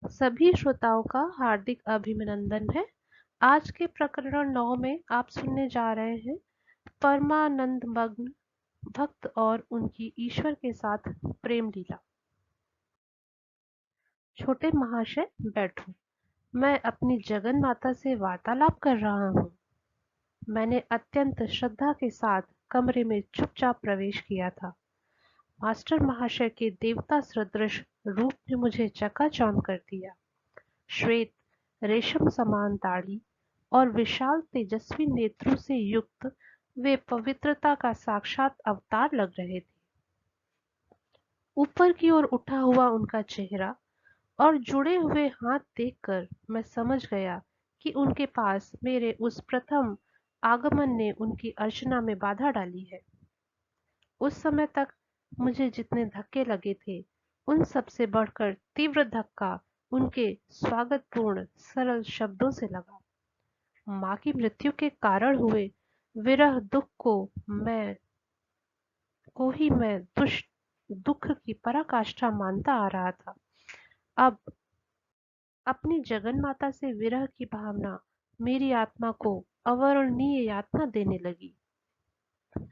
सभी श्रोताओं का हार्दिक अभिनंदन है। आज के प्रकरण 9 में आप सुनने जा रहे हैं परमानंद मग्न भक्त और उनकी ईश्वर के साथ प्रेम लीला। छोटे महाशय बैठो। मैं अपनी जगन माता से वार्तालाप कर रहा हूँ। मैंने अत्यंत श्रद्धा के साथ कमरे में चुपचाप प्रवेश किया था। मास्टर महाशय के देवता सदृश रूप ने मुझे चकाचौंध कर दिया। श्वेत रेशम समान दाढ़ी और विशाल तेजस्वी नेत्रों से युक्त वे पवित्रता का साक्षात अवतार लग रहे थे। ऊपर की ओर उठा हुआ उनका चेहरा और जुड़े हुए हाथ देखकर मैं समझ गया कि उनके पास मेरे उस प्रथम आगमन ने उनकी अर्चना में बाधा डाली है। उस समय तक मुझे जितने धक्के लगे थे, उन सब से बढ़कर तीव्र धक्का उनके स्वागतपूर्ण सरल शब्दों से लगा। माँ की मृत्यु के कारण हुए विरह दुख ही मैं दुख की पराकाष्ठा मानता आ रहा था। अब अपनी जगन माता से विरह की भावना मेरी आत्मा को अवर्णनीय यातना देने लगी।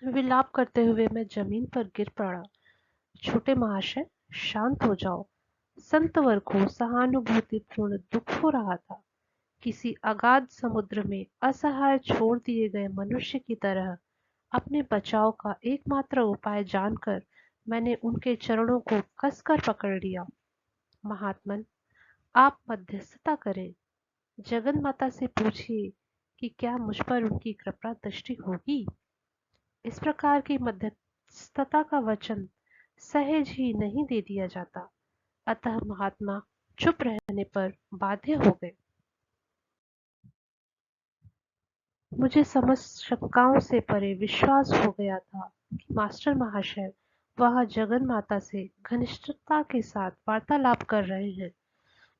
विलाप करते हुए मैं जमीन पर गिर पड़ा। छोटे महाशय, शांत हो जाओ। संतवर को सहानुभूतिपूर्ण दुख हो रहा था। किसी अगाध समुद्र में असहाय छोड़ दिए गए मनुष्य की तरह अपने बचाव का एकमात्र उपाय जानकर मैंने उनके चरणों को कसकर पकड़ लिया। महात्मन, आप मध्यस्थता करें। जगन माता से पूछिए कि क्या मुझ पर उनकी कृपा दृष्टि होगी। इस प्रकार की मध्यस्थता का वचन सहज ही नहीं दे दिया जाता। अतः महात्मा चुप रहने पर बाध्य हो गए। मुझे समस्त शंकाओं से परे विश्वास हो गया था कि मास्टर महाशय वहाँ जगन माता से घनिष्ठता के साथ वार्तालाप कर रहे हैं।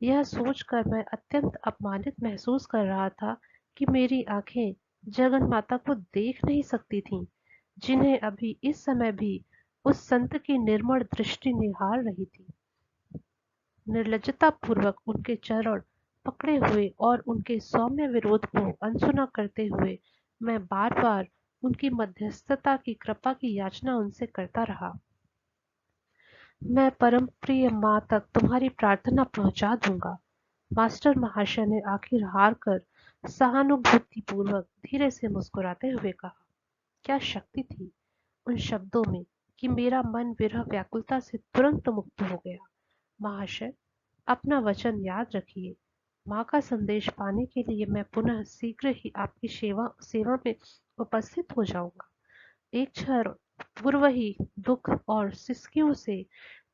यह सोचकर मैं अत्यंत अपमानित महसूस कर रहा था कि मेरी आंखें जगन माता को देख नहीं सकती थीं, जिन्हें अभी इस समय भी उस संत की निर्मल दृष्टि निहार रही थी। निर्लज्जतापूर्वक उनके चरण पकड़े हुए और उनके सौम्य विरोध को अनसुना करते हुए मैं बार-बार उनकी मध्यस्थता की कृपा की याचना उनसे करता रहा। मैं परम प्रिय माँ तक तुम्हारी प्रार्थना पहुँचा दूँगा। मास्टर महाशय ने आखिर हार कर सहानुभूतिपूर्वक धीरे से मुस्कुराते हुए कहा। क्या शक्ति थी उन शब्दों में कि मेरा मन विरह व्याकुलता से तुरंत मुक्त हो गया। महाशय, अपना वचन याद रखिए। माँ का संदेश पाने के लिए मैं पुनः शीघ्र ही आपकी सेवा में उपस्थित हो जाऊंगा। एक क्षण पूर्व ही दुख और सिसकियों से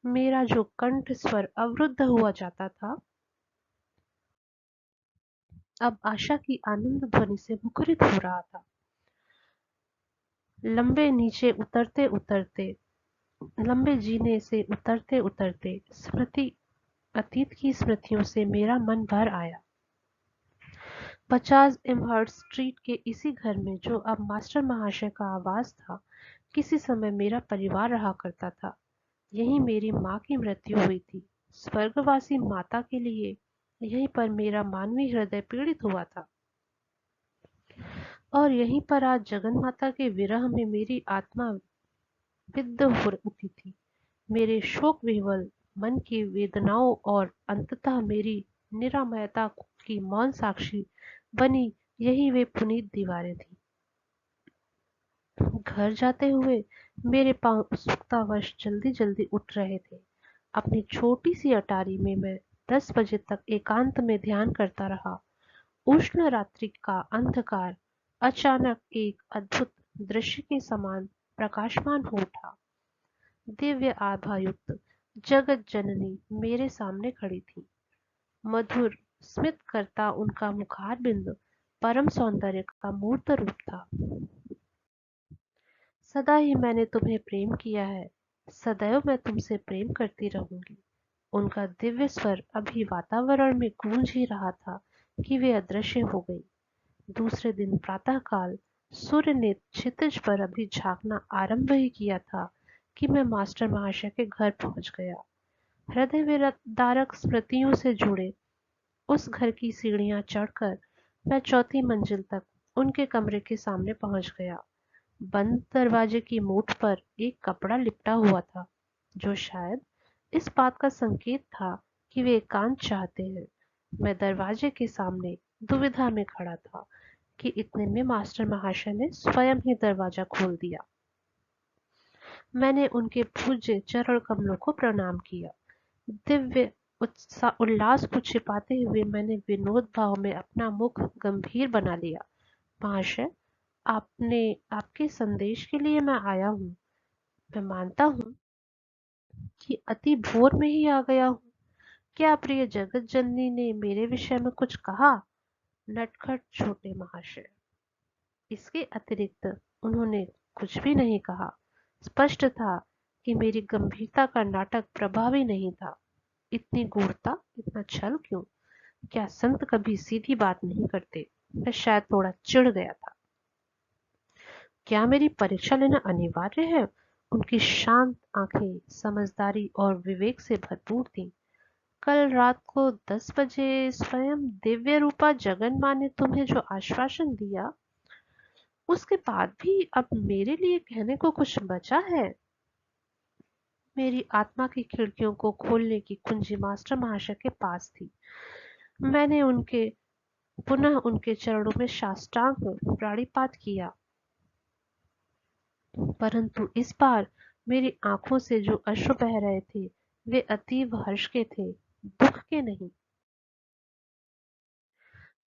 मेरा जो कंठ स्वर अवरुद्ध हुआ जाता था, अब आशा की आनंद ध्वनि से मुखरित हो रहा था। लंबे नीचे उतरते उतरते लंबे जीने से उतरते उतरते स्मृति अतीत की स्मृतियों से मेरा मन भर आया। 50 इमहर्स्ट स्ट्रीट के इसी घर में जो अब मास्टर महाशय का आवास था, किसी समय मेरा परिवार रहा करता था। यहीं मेरी माँ की मृत्यु हुई थी। स्वर्गवासी माता के लिए यहीं पर मेरा मानवीय हृदय पीड़ित हुआ था और यहीं पर आज जगन माता के विरह में मेरी आत्मा विद्ध हो उठी थी। मेरे शोक विह्वल मन की वेदनाओं और अंततः मेरी निरामयता की मौन साक्षी बनी यही वे पुनीत दीवारें थीं। घर जाते हुए मेरे पांव उत्सुकतावश जल्दी जल्दी उठ रहे थे। अपनी छोटी सी अटारी में मैं 10 बजे तक एकांत में ध्यान करता रहा। उष्ण रात्रि का अंधकार अचानक एक अद्भुत दृश्य के समान प्रकाशमान हो उठा। दिव्य आभायुक्त जगत जननी मेरे सामने खड़ी थी। मधुर स्मित करता उनका मुखारबिंद परम सौंदर्य का मूर्त रूप था। सदा ही मैंने तुम्हें प्रेम किया है, सदैव मैं तुमसे प्रेम करती रहूंगी। उनका दिव्य स्वर अभी वातावरण में गूंज ही रहा था कि वे अदृश्य हो गई। दूसरे दिन प्रातःकाल सूर्य ने क्षितिज पर अभी झांकना आरंभ ही किया था कि मैं मास्टर महाशय के घर पहुंच गया। हृदय विदारक स्मृतियों से जुड़े उस घर की सीढ़ियां चढ़कर मैं चौथी मंजिल तक उनके कमरे के सामने पहुंच गया। बंद दरवाजे की मूठ पर एक कपड़ा लिपटा हुआ था, जो शायद इस बात का संकेत था कि वे एकांत चाहते हैं। मैं दरवाजे के सामने दुविधा में खड़ा था कि इतने में मास्टर महाशय ने स्वयं ही दरवाजा खोल दिया। मैंने उनके पूज्य चरण कमलों को प्रणाम किया। दिव्य उत्साह उल्लास को छिपाते हुए मैंने विनोद भाव में अपना मुख गंभीर बना लिया। महाशय, आपने आपके संदेश के लिए मैं आया हूँ। मैं मानता हूँ कि अति भोर में ही आ गया हूँ। क्या प्रिय जगत जननी ने मेरे विषय में कुछ कहा? नटखट छोटे महाशय। इसके अतिरिक्त उन्होंने कुछ भी नहीं कहा। स्पष्ट था कि मेरी गंभीरता का नाटक प्रभावी नहीं था। इतनी गूढ़ता, इतना छल क्यों? क्या संत कभी सीधी बात नहीं करते? मैं शायद थोड़ा चिढ़ गया था। क्या मेरी परीक्षा लेना अनिवार्य है? उनकी शांत आंखें समझदारी और विवेक से भरपूर थीं। कल रात को 10 बजे स्वयं दिव्य रूपा जगन माँ ने तुम्हें जो आश्वासन दिया, उसके बाद भी अब मेरे लिए कहने को कुछ बचा है? मेरी आत्मा की खिड़कियों को खोलने की कुंजी मास्टर महाशय के पास थी। मैंने उनके पुनः उनके चरणों में साष्टांग प्राणिपात किया, परंतु इस बार मेरी आंखों से जो अश्रु बह रहे थे, वे अतीव हर्ष के थे, दुख के नहीं।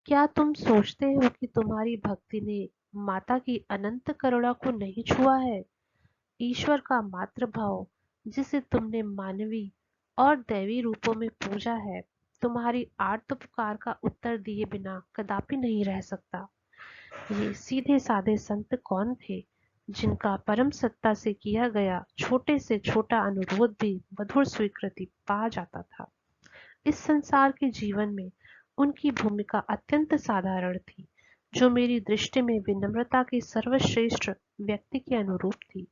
क्या तुम सोचते हो कि तुम्हारी भक्ति ने माता की अनंत करुणा को नहीं छुआ है? ईश्वर का मातृ भाव, जिसे तुमने मानवी और दैवी रूपों में पूजा है, तुम्हारी आर्त पुकार का उत्तर दिए बिना कदापि नहीं रह सकता। ये सीधे साधे संत कौन थे, जिनका परम सत्ता से किया गया छोटे से छोटा अनुरोध भी मधुर स्वीकृति पा जाता था? इस संसार के जीवन में उनकी भूमिका अत्यंत साधारण थी, जो मेरी दृष्टि में विनम्रता के सर्वश्रेष्ठ व्यक्ति के अनुरूप थी।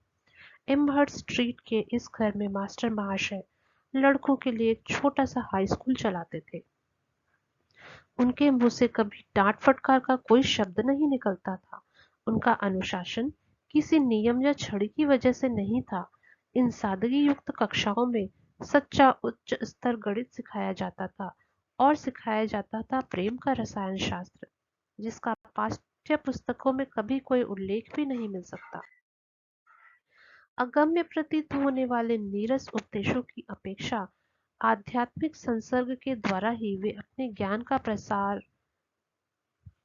एम्बर्ट स्ट्रीट के इस घर में मास्टर महाशय लड़कों के लिए एक छोटा सा हाई स्कूल चलाते थे। उनके मुंह से कभी डांट फटकार का कोई शब्द नहीं निकलता था। उनका अनुशासन किसी नियम या छड़ी की वजह से नहीं था। इन सादगी युक्त कक्षाओं में सच्चा उच्च स्तर गणित सिखाया जाता था, और सिखाया जाता था प्रेम का रसायन शास्त्र, जिसका पाठ्य पुस्तकों में कभी कोई उल्लेख भी नहीं मिल सकता। अगम्य प्रतीत होने वाले नीरस उपदेशों की अपेक्षा आध्यात्मिक संसर्ग के द्वारा ही वे अपने ज्ञान का प्रसार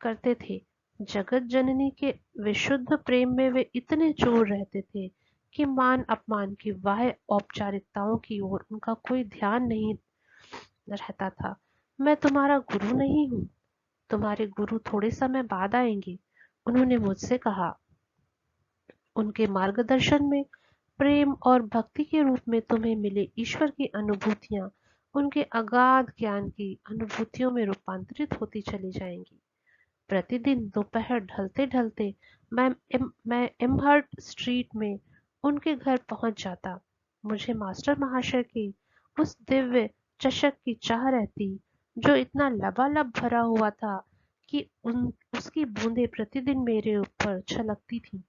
करते थे। जगत जननी के विशुद्ध प्रेम में वे इतने चूर रहते थे कि मान अपमान की बाह्य औपचारिकताओं की ओर उनका कोई ध्यान नहीं रहता था। मैं तुम्हारा गुरु नहीं हूँ, तुम्हारे गुरु थोड़े समय बाद आएंगे, उन्होंने मुझसे कहा। उनके मार्गदर्शन में प्रेम और भक्ति के रूप में तुम्हें मिले ईश्वर की अनुभूतियां उनके अगाध ज्ञान की अनुभूतियों में रूपांतरित होती चली जाएंगी। प्रतिदिन दोपहर ढलते ढलते मैं एम्बर्ट स्ट्रीट में उनके घर पहुंच जाता। मुझे मास्टर महाशय की उस दिव्य चषक की चाह रहती, जो इतना लबालब भरा हुआ था कि उसकी बूंदें प्रतिदिन मेरे ऊपर छलकती थीं।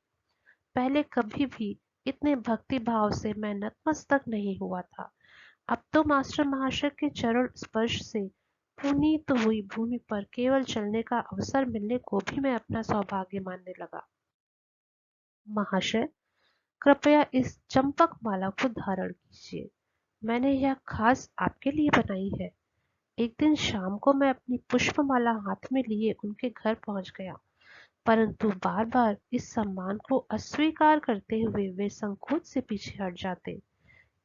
पहले कभी भी इतने भक्ति भाव से मैं नतमस्तक नहीं हुआ था। अब तो मास्टर महाशय के चरण स्पर्श से पुनीत हुई भूमि पर केवल चलने का अवसर मिलने को भी मैं अपना सौभाग्य मानने लगा। महाशय, कृपया इस चंपक माला को धारण कीजिए। मैंने यह खास आपके लिए बनाई है। एक दिन शाम को मैं अपनी पुष्पमाला हाथ में लिए उनके घर पहुंच गया, परंतु बार-बार इस सम्मान को अस्वीकार करते हुए वे संकोच से पीछे हट जाते।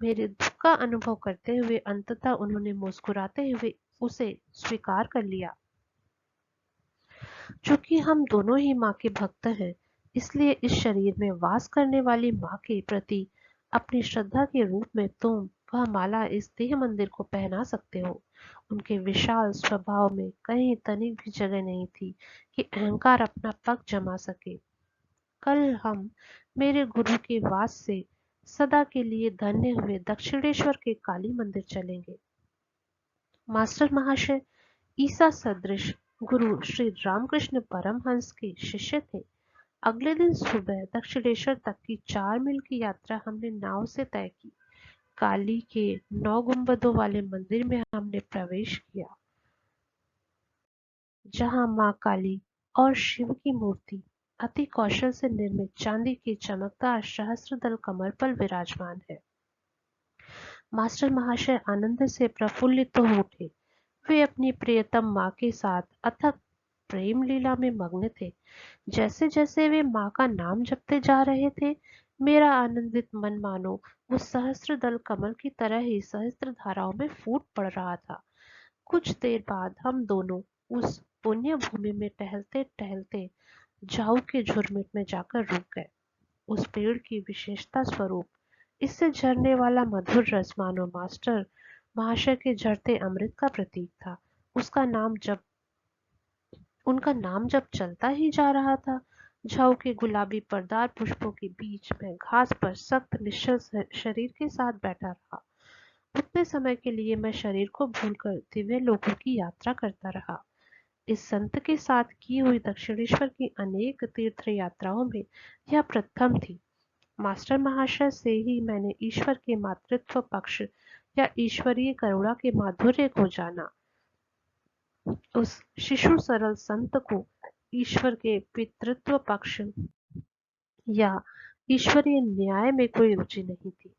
मेरे दुख का अनुभव करते हुए अंततः उन्होंने मुस्कुराते हुए उसे स्वीकार कर लिया। चूंकि हम दोनों ही माँ के भक्त हैं, इसलिए इस शरीर में वास करने वाली माँ के प्रति अपनी श्रद्धा के रूप में तुम वह माला इस देह मंदिर को पहना सकते हो। उनके विशाल स्वभाव में कहीं तनिक भी जगह नहीं थी कि अहंकार अपना पग जमा सके। कल हम मेरे गुरु के वास से सदा के लिए धन्य हुए दक्षिणेश्वर के काली मंदिर चलेंगे। मास्टर महाशय ईसा सदृश गुरु श्री रामकृष्ण परमहंस के शिष्य थे। अगले दिन सुबह दक्षिणेश्वर तक की 4 मील की यात्रा हमने नाव से तय की। काली के 9 गुंबदों वाले मंदिर में हमने प्रवेश किया, जहाँ माँ काली और शिव की मूर्ति अति कौशल से निर्मित चांदी के चमकदार सहस्त्रदल कमर पर विराजमान है। मास्टर महाशय आनंद से प्रफुल्लित तो उठे। वे अपनी प्रियतम माँ के साथ अथक प्रेम लीला में मग्न थे। जैसे जैसे वे माँ का नाम जपते जा रहे थे, मेरा आनंदित मन मानो उस सहस्त्र दल कमल की तरह ही सहस्त्र धाराओं में फूट पड़ रहा था। कुछ देर बाद हम दोनों उस पुण्य भूमि में टहलते टहलते झाऊ के झुरमुट में जाकर रुक गए। उस पेड़ की विशेषता स्वरूप इससे झरने वाला मधुर रस मानो मास्टर महाशय के झरते अमृत का प्रतीक था। उनका नाम जब चलता ही जा रहा था, झाऊ के गुलाबी पर्दार पुष्पों के बीच में घास पर सख्त निश्चल शरीर के साथ बैठा रहा। उतने समय के लिए मैं शरीर को भूलकर दिव्य लोकों की यात्रा करता रहा। इस संत के साथ की हुई दक्षिणेश्वर की अनेक तीर्थ यात्राओं में यह प्रथम थी। मास्टर महाशय से ही मैंने ईश्वर के मातृत्व पक्ष या ईश्वरीय करुणा के माधुर्य को जाना। उस शिशु सरल संत को ईश्वर के पितृत्व पक्ष या ईश्वरीय न्याय में कोई रुचि नहीं थी।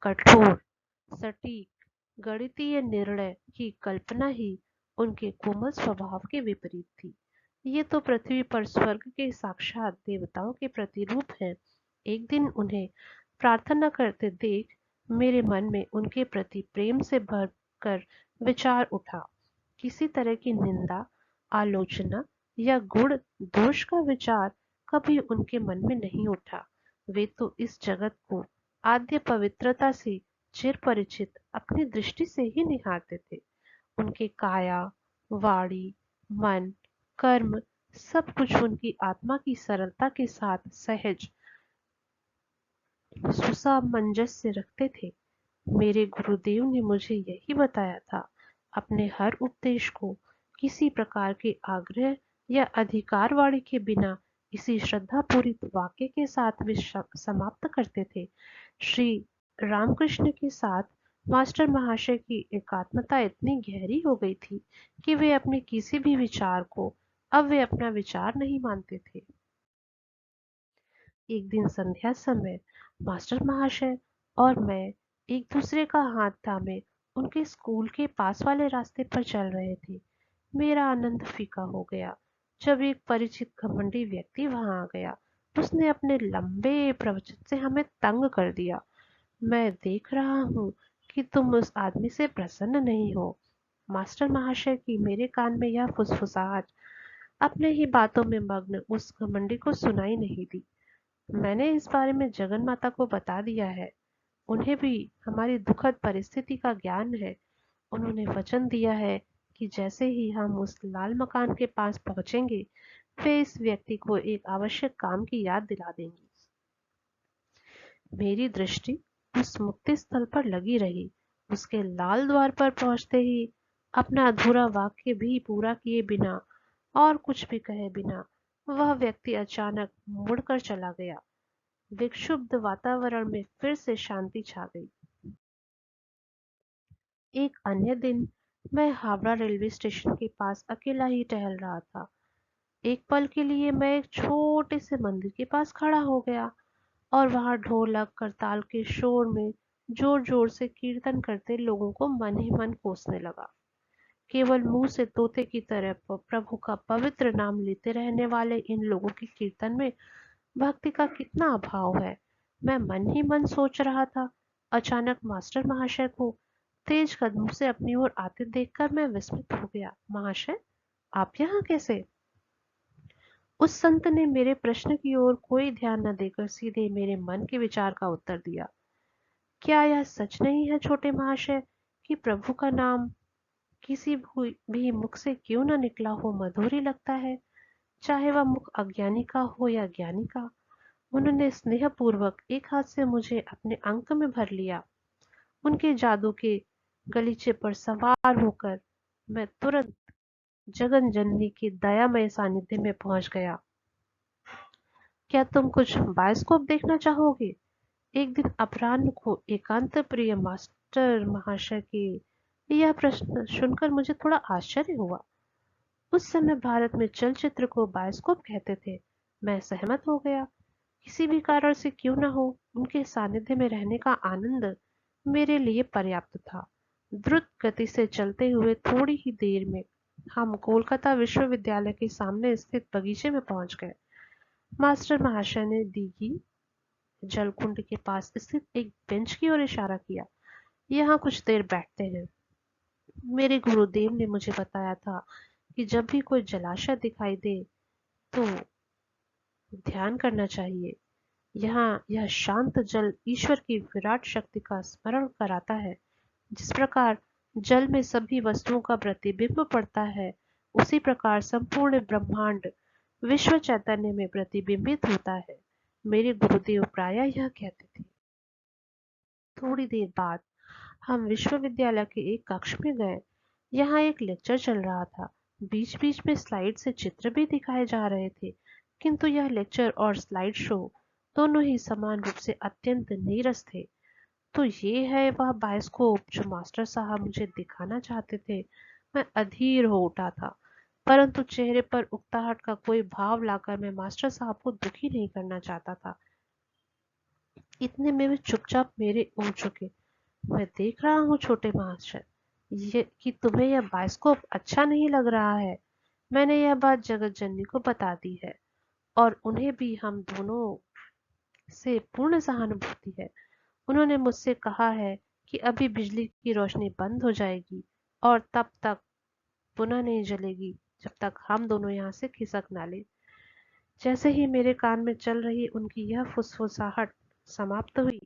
कठोर, सटीक, गणितीय निर्णय की कल्पना ही उनके कोमल स्वभाव के विपरीत थी। ये तो पृथ्वी पर स्वर्ग के साक्षात देवताओं के प्रतिरूप हैं। एक दिन उन्हें प्रार्थना करते देख मेरे मन में उनके प्रति प्रेम से भरकर विचार उठा। किसी तरह की निंदा, आलोचना या गुण दोष का विचार कभी उनके मन में नहीं उठा। वे तो इस जगत को आद्य पवित्रता से चिर परिचित अपनी दृष्टि से ही निहारते थे। उनके काया, वाणी, मन, कर्म सब कुछ उनकी आत्मा की सरलता के साथ सहज सुसामंजस्य रखते थे। मेरे गुरुदेव ने मुझे यही बताया था। अपने हर उपदेश को किसी प्रकार के आग्रह या अधिकारवाणी के बिना इसी श्रद्धापूरित वाक्य के साथ वे समाप्त करते थे। श्री रामकृष्ण के साथ मास्टर महाशय की एकात्मता इतनी गहरी हो गई थी कि वे अपने किसी भी विचार को अब वे अपना विचार नहीं मानते थे। एक दिन संध्या समय मास्टर महाशय और मैं एक दूसरे का हाथ थामे उनके स्कूल के पास वाले रास्ते पर चल रहे थे। मेरा आनंद फीका हो गया जब एक परिचित घमंडी व्यक्ति वहां आ गया। उसने अपने लंबे प्रवचन से हमें तंग कर दिया। मैं देख रहा हूँ कि तुम उस आदमी से प्रसन्न नहीं हो। मास्टर महाशय की मेरे कान में यह फुसफुसाहट अपने ही बातों में मग्न उस घमंडी को सुनाई नहीं दी। मैंने इस बारे में जगन माता को बता दिया है। उन्हें भी हमारी दुखद परिस्थिति का ज्ञान है। उन्होंने वचन दिया है कि जैसे ही हम उस लाल मकान के पास पहुंचेंगे, वे इस व्यक्ति को एक आवश्यक काम की याद दिला देंगी। मेरी दृष्टि उस मुक्ति स्थल पर लगी रही। उसके लाल द्वार पर पहुंचते ही अपना अधूरा वाक्य भी पूरा किए बिना और कुछ भी कहे बिना वह व्यक्ति अचानक मुड़कर चला गया। विक्षुब्ध वातावरण में फिर से शांति छा गई। एक अन्य दिन मैं हावड़ा रेलवे स्टेशन के पास अकेला ही टहल रहा था। एक पल के लिए मैं एक छोटे से मंदिर के पास खड़ा हो गया और वहां ढोलक करताल के शोर में जोर जोर से कीर्तन करते लोगों को मन ही मन कोसने लगा। केवल मुंह से तोते की तरह प्रभु का पवित्र नाम लेते रहने वाले इन लोगों के कीर्तन में भक्ति का कितना अभाव है, मैं मन ही मन सोच रहा था। अचानक मास्टर महाशय को तेज कदमों से अपनी ओर आते देखकर मैं विस्मित हो गया। महाशय, आप यहाँ कैसे? उस संत ने मेरे प्रश्न की ओर कोई ध्यान न देकर सीधे मेरे मन के विचार का उत्तर दिया। क्या यह सच नहीं है छोटे महाशय कि प्रभु का नाम किसी भी मुख से क्यों न निकला हो मधुर ही लगता है, चाहे वह मुख अज्ञानी का हो या ज्ञानी का। उन्होंने स्नेहपूर्वक एक हाथ से मुझे अपने अंक में भर लिया। उनके जादू के गलीचे पर सवार होकर मैं तुरंत जगन जननी के दयामय सानिध्य में पहुंच गया। क्या तुम कुछ बायोस्कोप देखना चाहोगे? एक दिन अपराह्न को एकांत प्रिय मास्टर महाशय के यह प्रश्न सुनकर मुझे थोड़ा आश्चर्य हुआ। उस समय भारत में चलचित्र को बायोस्कोप कहते थे। मैं सहमत हो गया। किसी भी कारण से क्यों न हो, उनके सानिध्य में रहने का आनंद मेरे लिए पर्याप्त था। द्रुत गति से चलते हुए थोड़ी ही देर में हम कोलकाता विश्वविद्यालय के सामने स्थित बगीचे में पहुंच गए। मास्टर महाशय ने दीघी जलकुंड के पास स्थित एक बेंच की ओर इशारा किया। यहाँ कुछ देर बैठते हैं। मेरे गुरुदेव ने मुझे बताया था कि जब भी कोई जलाशय दिखाई दे तो ध्यान करना चाहिए। यहाँ यह शांत जल ईश्वर की विराट शक्ति का स्मरण कराता है। जिस प्रकार जल में सभी वस्तुओं का प्रतिबिंब पड़ता है, उसी प्रकार संपूर्ण ब्रह्मांड विश्व चैतन्य में प्रतिबिंबित होता है। मेरे गुरुदेव प्रायः यह कहते थे। थोड़ी देर बाद हम विश्वविद्यालय के एक कक्ष में गए। यहाँ एक लेक्चर चल रहा था। बीच बीच में स्लाइड से चित्र भी दिखाए जा रहे थे, किंतु यह लेक्चर और स्लाइड शो दोनों ही समान रूप से अत्यंत नीरस थे। तो ये है वह बायोस्कोप जो मास्टर साहब मुझे दिखाना चाहते थे। मैं अधीर हो उठा था, परंतु चेहरे पर उकताहट का कोई भाव लाकर मैं मास्टर साहब को दुखी नहीं करना चाहता था। इतने में वे चुपचाप मेरे ओर झुके। मैं देख रहा हूँ छोटे महाशय, ये कि तुम्हें यह बायोस्कोप अच्छा नहीं लग रहा है। मैंने यह बात जगत जननी को बता दी है और उन्हें भी हम दोनों से पूर्ण सहानुभूति है। उन्होंने मुझसे कहा है कि अभी बिजली की रोशनी बंद हो जाएगी और तब तक पुनः नहीं जलेगी जब तक हम दोनों यहाँ से खिसक ना ले। जैसे ही मेरे कान में चल रही उनकी यह फुसफुसाहट समाप्त हुई,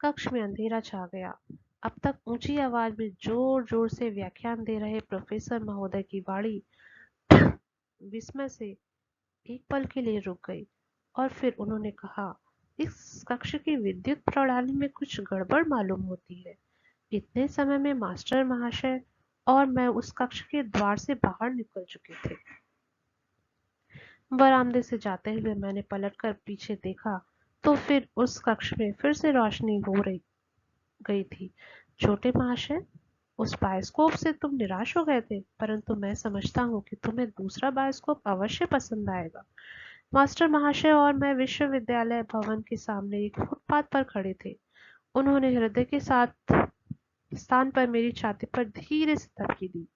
कक्ष में अंधेरा छा गया। अब तक ऊंची आवाज में जोर जोर से व्याख्यान दे रहे प्रोफेसर महोदय की वाणी विस्मय से एक पल के लिए रुक गई और फिर उन्होंने कहा, इस कक्ष की विद्युत प्रणाली में कुछ गड़बड़ मालूम होती है। इतने समय में मास्टर महाशय और मैं उस कक्ष के द्वार से बाहर निकल चुके थे। बरामदे से जाते हुए मैंने पलटकर पीछे देखा तो फिर उस कक्ष में फिर से रोशनी हो रही गई थी। छोटे महाशय, उस बायोस्कोप से तुम निराश हो गए थे, परंतु मैं समझता हूँ कि तुम्हें दूसरा बायोस्कोप अवश्य पसंद आएगा। मास्टर महाशय और मैं विश्वविद्यालय भवन के सामने एक फुटपाथ पर खड़े थे। उन्होंने हृदय के साथ स्थान पर मेरी छाती पर धीरे से थपकी दी।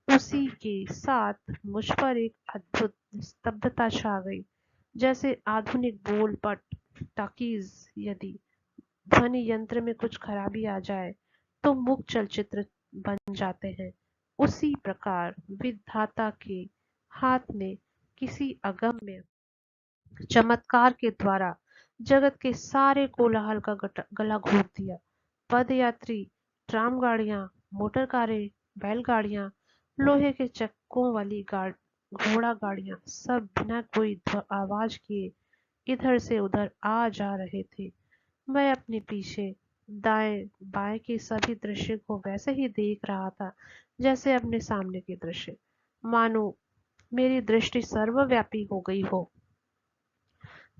उसी के साथ मुझ पर एक अद्भुत स्तब्धता छा गई, जैसे आधुनिक बोल पर टॉकीज यदि ध्वनि यंत्र में कुछ खराबी आ जाए तो मूक चलचित्र बन जाते हैं। उसी प्रकार विधाता के हाथ ने किसी अगम्य चमत्कार के द्वारा जगत के सारे कोलाहल का गला घोट दिया। पदयात्री, ट्राम गाड़ियां, मोटर कारें, बैलगाड़ियां, लोहे के चक्कों वाली घोड़ा गाड़ियां सब बिना कोई आवाज किए इधर से उधर आ जा रहे थे। मैं अपने पीछे दाएं बाएं के सभी दृश्य को वैसे ही देख रहा था जैसे अपने सामने के दृश्य, मानो मेरी दृष्टि सर्वव्यापी हो गई हो।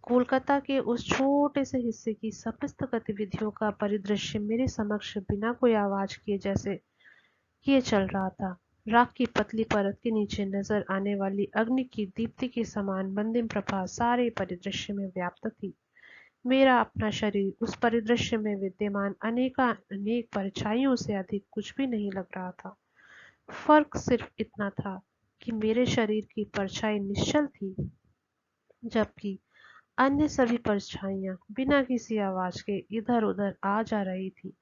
कोलकाता के उस छोटे से हिस्से की समस्त गतिविधियों का परिदृश्य मेरे समक्ष बिना कोई आवाज किए जैसे किए चल रहा था। राख की पतली परत के नीचे नजर आने वाली अग्नि की दीप्ति के समान मंदिम प्रभा सारे परिदृश्य में व्याप्त थी। मेरा अपना शरीर उस परिदृश्य में विद्यमान अनेक परछाइयों से अधिक कुछ भी नहीं लग रहा था। फर्क सिर्फ इतना था कि मेरे शरीर की परछाई निश्चल थी, जबकि अन्य सभी परछाइयां बिना किसी आवाज के इधर उधर आ जा रही थी।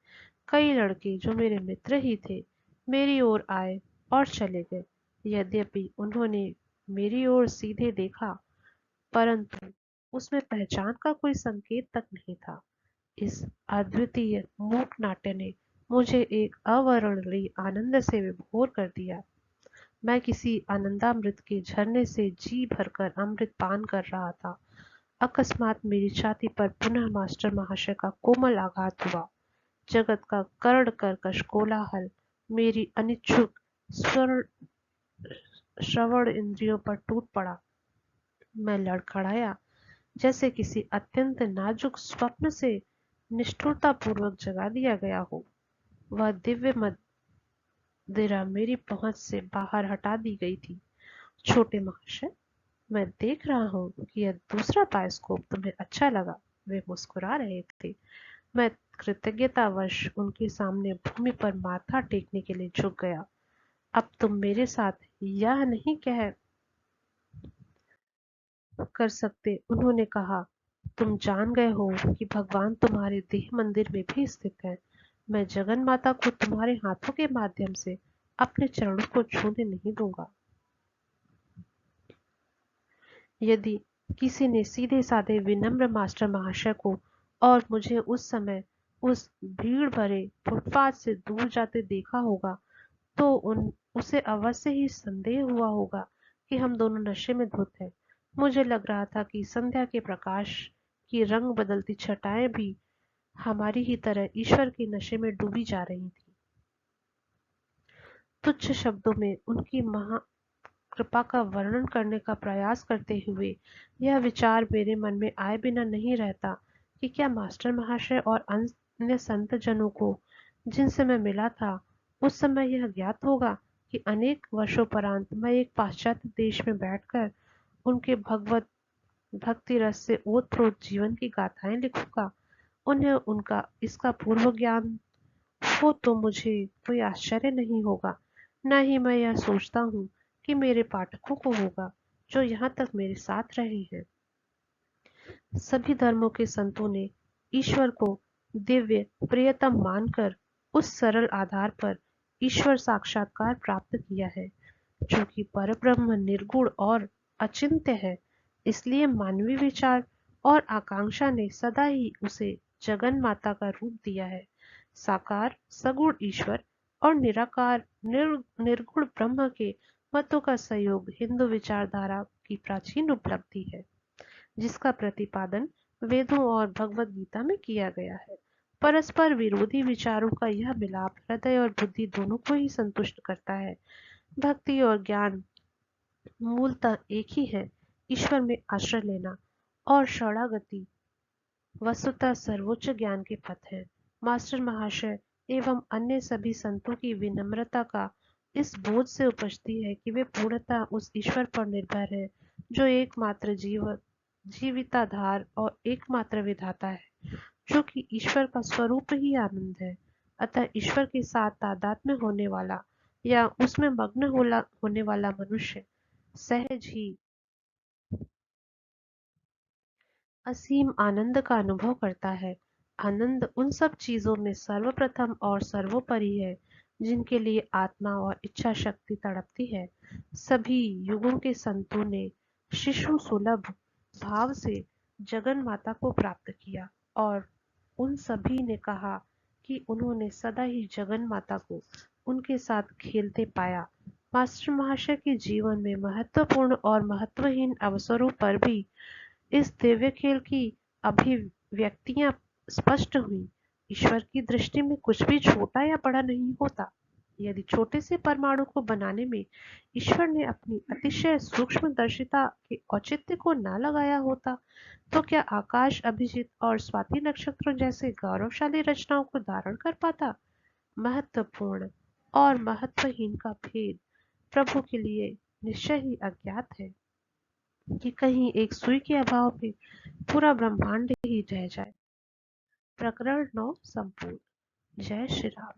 कई लड़के जो मेरे मित्र ही थे मेरी ओर आए और चले गए। यद्यपि उन्होंने मेरी ओर सीधे देखा, परंतु उसमें पहचान का कोई संकेत तक नहीं था। इस अद्वितीय मूक नाट्य ने मुझे एक अवर्णनीय आनंद से विभोर कर दिया। मैं किसी आनंदामृत के झरने से जी भरकर अमृत पान कर रहा था। अकस्मात मेरी छाती पर पुनः मास्टर महाशय का कोमल आघात हुआ। जगत का कर्ण कर्कश कोलाहल मेरी अनिच्छुक श्रवण इंद्रियों पर टूट पड़ा। मैं लड़खड़ाया, जैसे किसी अत्यंत नाजुक स्वप्न से निष्ठुरतापूर्वक जगा दिया गया हो। वह दिव्य मदिरा मेरी पहुंच से बाहर हटा दी गई थी। छोटे महाशय, मैं देख रहा हूँ कि यह दूसरा बायोस्कोप तुम्हें अच्छा लगा। वे मुस्कुरा रहे थे। मैं कृतज्ञतावश उनके सामने भूमि पर माथा टेकने के लिए झुक गया। अब तुम मेरे साथ यह नहीं कह कर सकते, उन्होंने कहा। तुम जान गए हो कि भगवान तुम्हारे देह मंदिर में भी स्थित है। मैं जगन माता को तुम्हारे हाथों के माध्यम से अपने चरणों को छूने नहीं दूंगा। यदि किसी ने सीधे साधे विनम्र मास्टर महाशय को और मुझे उस समय उस भीड़ भरे फुटपाथ से दूर जाते देखा होगा, तो उसे अवश्य ही संदेह हुआ होगा कि हम दोनों नशे में धुत हैं। मुझे लग रहा था कि संध्या के प्रकाश की रंग बदलती छटाएं भी हमारी ही तरह ईश्वर के नशे में डूबी जा रही थी। तुच्छ शब्दों में उनकी महा कृपा का वर्णन करने का प्रयास करते हुए यह विचार मेरे मन में आए बिना नहीं रहता कि क्या मास्टर महाशय और अन्य संत जनों को जिनसे मैं मिला था उस समय यह ज्ञात होगा कि अनेक वर्षों परांत मैं एक पाश्चात्य देश में बैठकर उनके भगवत भक्ति रस से ओतप्रोत जीवन की गाथाएं लिखूंगा। उन्हें उनका इसका पूर्व ज्ञान हो तो मुझे कोई आश्चर्य नहीं होगा। न ही मैं यह सोचता हूँ कि मेरे पाठकों को होगा, जो यहाँ तक मेरे साथ रहे हैं। सभी धर्मों के संतों ने ईश्वर को दिव्य प्रियतम मानकर उस सरल आधार पर ईश्वर साक्षात्कार प्राप्त किया है, जो कि परब्रह्म निर्गुण और अचिंत्य है। इसलिए मानवीय विचार और आकांक्षा ने सदा ही उसे जगन माता का रूप दिया है। साकार सगुण ईश्वर और निराकार निर्गुण ब्रह्म के मतों का संयोग हिंदू विचारधारा की प्राचीन उपलब्धि है, जिसका प्रतिपादन वेदों और भगवत गीता में किया गया है। परस्पर विरोधी विचारों का यह मिलाप हृदय और बुद्धि दोनों को ही संतुष्ट करता है। भक्ति और ज्ञान मूलतः एक ही है, ईश्वर में आश्रय लेना, और शरणागति वस्तुतः सर्वोच्च ज्ञान के पथ है। मास्टर महाशय एवं अन्य सभी संतों की विनम्रता का इस बोध से उपजती है कि वे पूर्णतः उस ईश्वर पर निर्भर है, जो एकमात्र जीविताधार और एकमात्र विधाता है, जो कि ईश्वर का स्वरूप ही आनंद है। अतः ईश्वर के साथ तादात्म्य होने वाला या उसमें मग्न होने वाला मनुष्य सहज ही असीम आनंद का अनुभव करता है। आनंद उन सब चीजों में सर्वप्रथम और सर्वोपरि है जिनके लिए आत्मा और इच्छा शक्ति तड़पती है। सभी युगों के संतों ने शिशु सुलभ भाव से जगन माता को प्राप्त किया, और उन सभी ने कहा कि उन्होंने सदा ही जगन माता को उनके साथ खेलते पाया। मास्टर महाशय के जीवन में महत्वपूर्ण और महत्वहीन अवसरों पर भी इस दिव्य खेल की अभिव्यक्तियां स्पष्ट हुई। ईश्वर की दृष्टि में कुछ भी छोटा या बड़ा नहीं होता। यदि छोटे से परमाणु को बनाने में ईश्वर ने अपनी अतिशय सूक्ष्मदर्शिता के औचित्य को न लगाया होता, तो क्या आकाश अभिजीत और स्वाति नक्षत्रों जैसे गौरवशाली रचनाओं को धारण कर पाता? महत्वपूर्ण और महत्वहीन का भेद प्रभु के लिए निश्चय ही अज्ञात है, कि कहीं एक सुई के अभाव में पूरा ब्रह्मांड ही रह जाए। प्रकरण 9 संपूर्ण। जय श्री राम।